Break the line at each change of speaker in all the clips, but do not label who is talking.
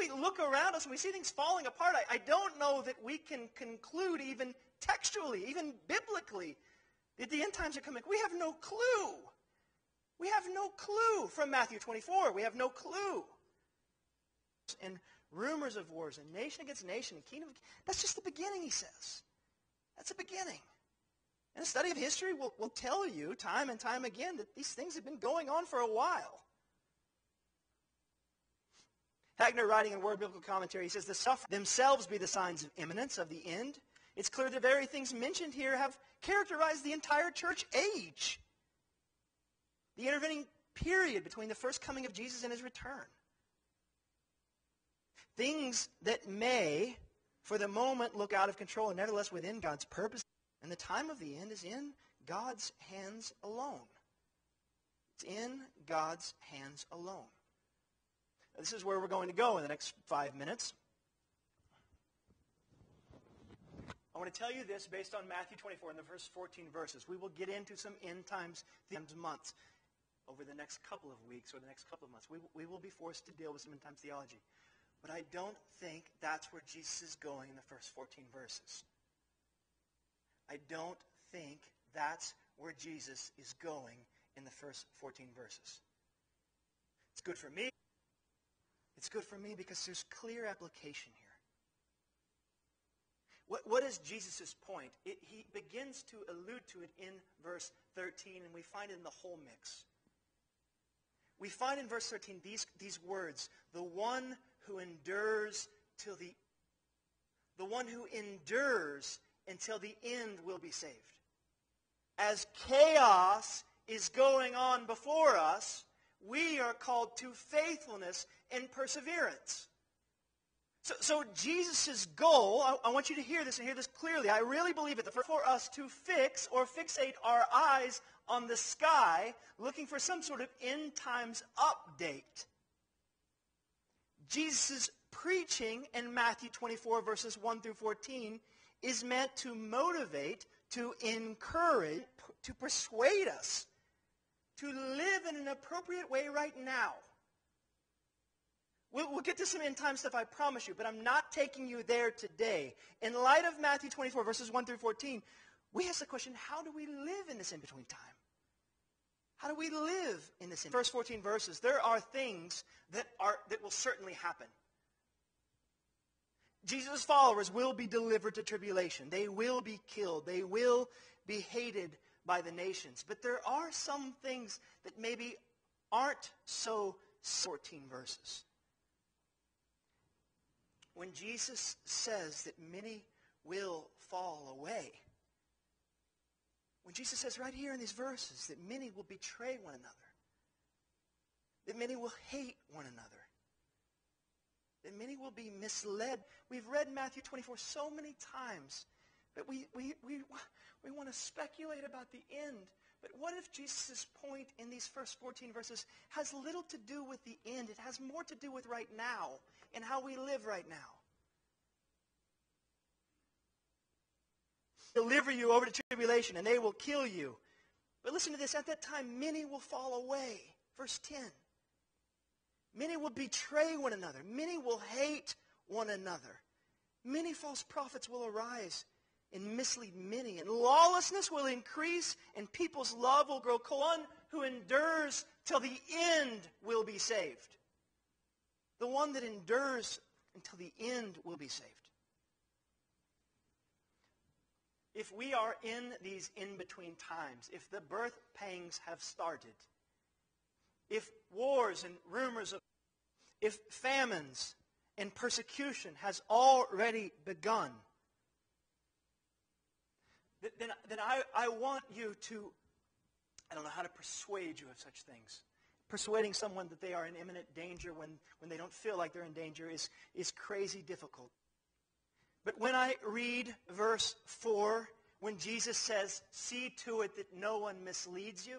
we look around us and we see things falling apart, I don't know that we can conclude even textually, even biblically, that the end times are coming. We have no clue. We have no clue from Matthew 24. We have no clue. And rumors of wars and nation against nation and kingdom. That's just the beginning, he says. That's the beginning. And a study of history will tell you time and time again that these things have been going on for a while. Hagner, writing in Word Biblical Commentary, he says, the sufferings themselves be the signs of imminence of the end. It's clear the very things mentioned here have characterized the entire church age. The intervening period between the first coming of Jesus and his return. Things that may, for the moment, look out of control and nevertheless within God's purpose. And the time of the end is in God's hands alone. It's in God's hands alone. This is where we're going to go in the next 5 minutes. I want to tell you this based on Matthew 24 in the first 14 verses. We will get into some end times months over the next couple of weeks or the next couple of months. We will be forced to deal with some end times theology. But I don't think that's where Jesus is going in the first 14 verses. I don't think that's where Jesus is going in the first 14 verses. It's good for me. It's good for me because there's clear application here. What is Jesus' point? He begins to allude to it in verse 13, and we find it in the whole mix. We find in verse 13 these words, the one who endures till the one who endures until the end will be saved. As chaos is going on before us, we are called to faithfulness and perseverance. So Jesus' goal, I want you to hear this and hear this clearly. I really believe it. For us to fix or fixate our eyes on the sky, looking for some sort of end times update. Jesus' preaching in Matthew 24, verses 1 through 14, is meant to motivate, to encourage, to persuade us to live in an appropriate way right now. We'll get to some end time stuff, I promise you, but I'm not taking you there today. In light of Matthew 24, verses 1 through 14, we ask the question, how do we live in this in-between time? How do we live in this in first 14 verses? There are things that will certainly happen. Jesus' followers will be delivered to tribulation. They will be killed. They will be hated by the nations. But there are some things that maybe aren't so 14 verses. When Jesus says that many will fall away, when Jesus says right here in these verses that many will betray one another, that many will hate one another, that many will be misled. We've read Matthew 24 so many times, but we want to speculate about the end. But what if Jesus' point in these first 14 verses has little to do with the end? It has more to do with right now and how we live right now. Deliver you over to tribulation, and they will kill you. But listen to this. At that time, many will fall away. Verse 10. Many will betray one another. Many will hate one another. Many false prophets will arise and mislead many. And lawlessness will increase, and people's love will grow cold. One who endures till the end will be saved. The one that endures until the end will be saved. If we are in these in-between times, if the birth pangs have started, if wars and rumors of, if famines and persecution has already begun, then I want you to, I don't know how to persuade you of such things. Persuading someone that they are in imminent danger when they don't feel like they're in danger is crazy difficult. But when I read verse 4, when Jesus says, see to it that no one misleads you,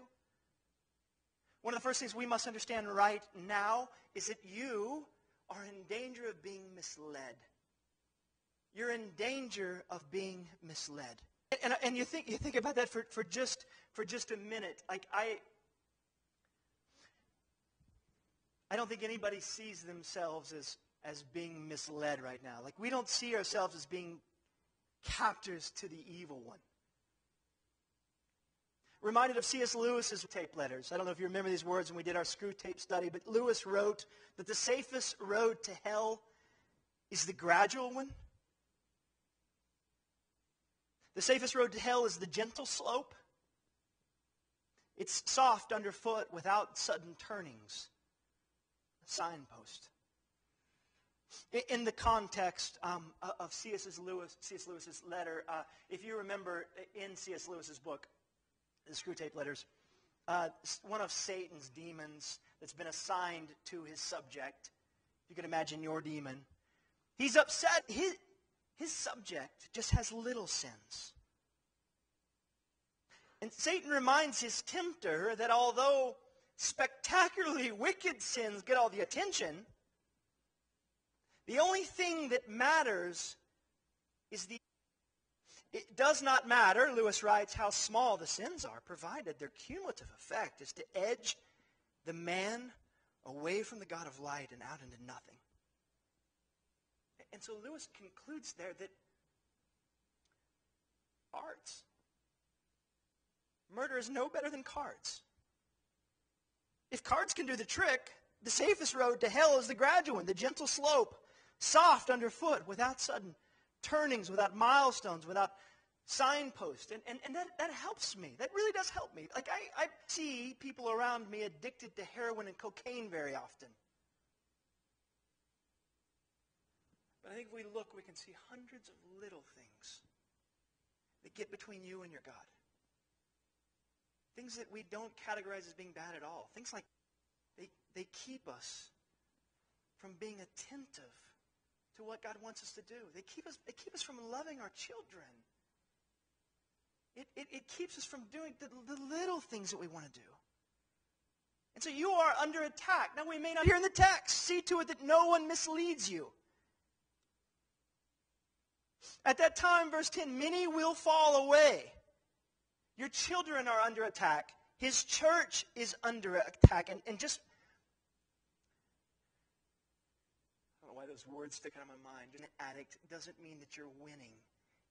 one of the first things we must understand right now is that you are in danger of being misled. You're in danger of being misled. And you think about that for just a minute. Like I don't think anybody sees themselves as as being misled right now. Like, we don't see ourselves as being captors to the evil one. Reminded of C.S. Lewis's tape letters. I don't know if you remember these words when we did our screw tape study, but Lewis wrote that the safest road to hell is the gradual one. The safest road to hell is the gentle slope. It's soft underfoot without sudden turnings. A signpost. In the context of C.S. Lewis's letter, if you remember in C.S. Lewis's book, the Screw Tape Letters, one of Satan's demons that's been assigned to his subject, if you can imagine your demon, he's upset. His subject just has little sins. And Satan reminds his tempter that although spectacularly wicked sins get all the attention, the only thing that matters is it does not matter, Lewis writes, how small the sins are, provided their cumulative effect is to edge the man away from the God of light and out into nothing. And so Lewis concludes there that cards, murder is no better than cards. If cards can do the trick, the safest road to hell is the gradual one, the gentle slope, soft underfoot, without sudden turnings, without milestones, without signposts. And that helps me. That really does help me. Like, I see people around me addicted to heroin and cocaine very often. But I think if we look, we can see hundreds of little things that get between you and your God. Things that we don't categorize as being bad at all. Things like they keep us from being attentive to what God wants us to do. They keep us from loving our children. It keeps us from doing the little things that we want to do. And so you are under attack. Now, we may not hear in the text. See to it that no one misleads you. At that time, verse 10, many will fall away. Your children are under attack. His church is under attack. And just, I don't know why those words stick out of my mind. An addict doesn't mean that you're winning.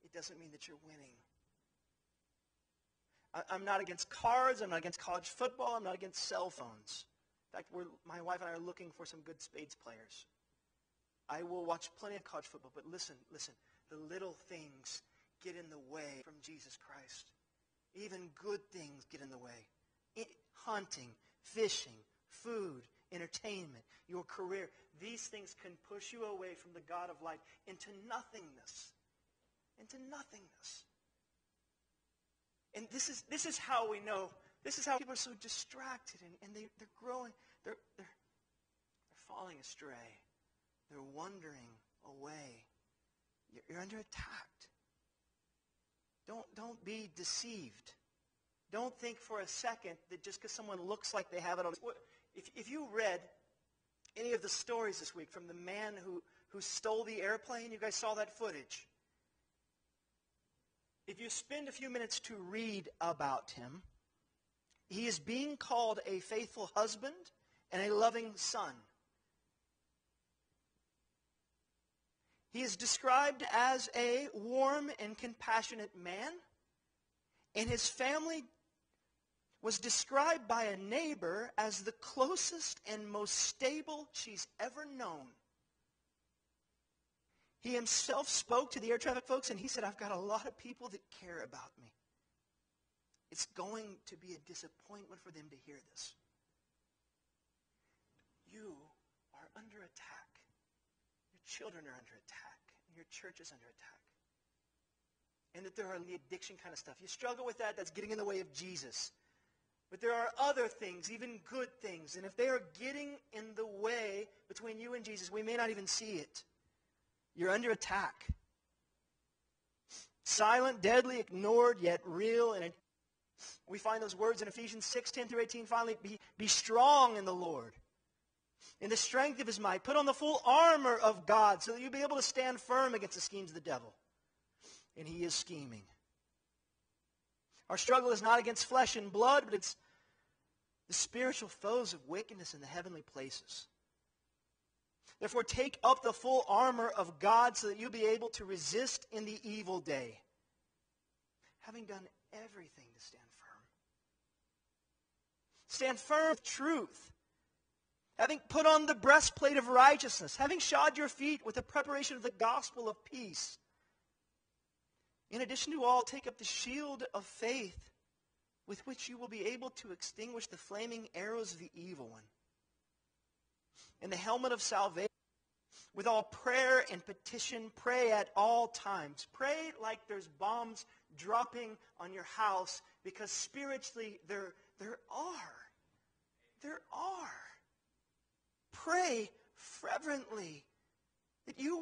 It doesn't mean that you're winning. I'm not against cards. I'm not against college football. I'm not against cell phones. In fact, my wife and I are looking for some good spades players. I will watch plenty of college football, but listen. The little things get in the way from Jesus Christ. Even good things get in the way. Hunting, fishing, food, entertainment, your career. These things can push you away from the God of light into nothingness. Into nothingness. And this is how we know. This is how people are so distracted and they're growing. They're falling astray. They're wandering away. You're under attack. Don't be deceived. Don't think for a second that just because someone looks like they have it on. If you read any of the stories this week from the man who stole the airplane, you guys saw that footage. If you spend a few minutes to read about him, he is being called a faithful husband and a loving son. He is described as a warm and compassionate man, and his family was described by a neighbor as the closest and most stable she's ever known. He himself spoke to the air traffic folks, and he said, I've got a lot of people that care about me. It's going to be a disappointment for them to hear this. You are under attack. Your children are under attack. And your church is under attack. And that there are the addiction kind of stuff. You struggle with that, that's getting in the way of Jesus. But there are other things, even good things. And if they are getting in the way between you and Jesus, we may not even see it. You're under attack. Silent, deadly, ignored, yet real. And we find those words in Ephesians 6:10 through 18. Finally, be strong in the Lord, in the strength of his might. Put on the full armor of God so that you'll be able to stand firm against the schemes of the devil. And he is scheming. Our struggle is not against flesh and blood, but it's the spiritual foes of wickedness in the heavenly places. Therefore, take up the full armor of God so that you'll be able to resist in the evil day, having done everything to stand firm. Stand firm with truth, having put on the breastplate of righteousness, having shod your feet with the preparation of the gospel of peace. In addition to all, take up the shield of faith, with which you will be able to extinguish the flaming arrows of the evil one. And the helmet of salvation, with all prayer and petition, pray at all times. Pray like there's bombs dropping on your house, because spiritually there are. There are. Pray fervently that you